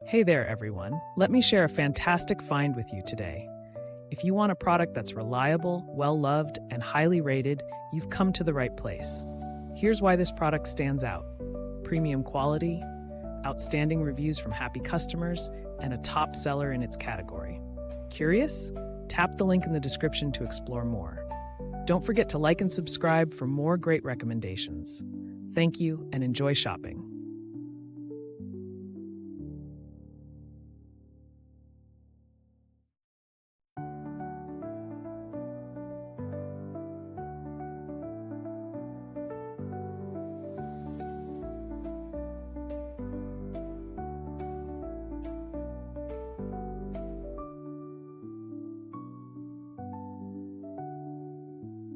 Hey there, everyone. Let me share a fantastic find with you today. If you want a product that's reliable, well-loved, and highly rated, you've come to the right place. Here's why this product stands out. Premium quality, outstanding reviews from happy customers, and a top seller in its category. Curious? Tap the link in the description to explore more. Don't forget to like and subscribe for more great recommendations. Thank you and enjoy shopping.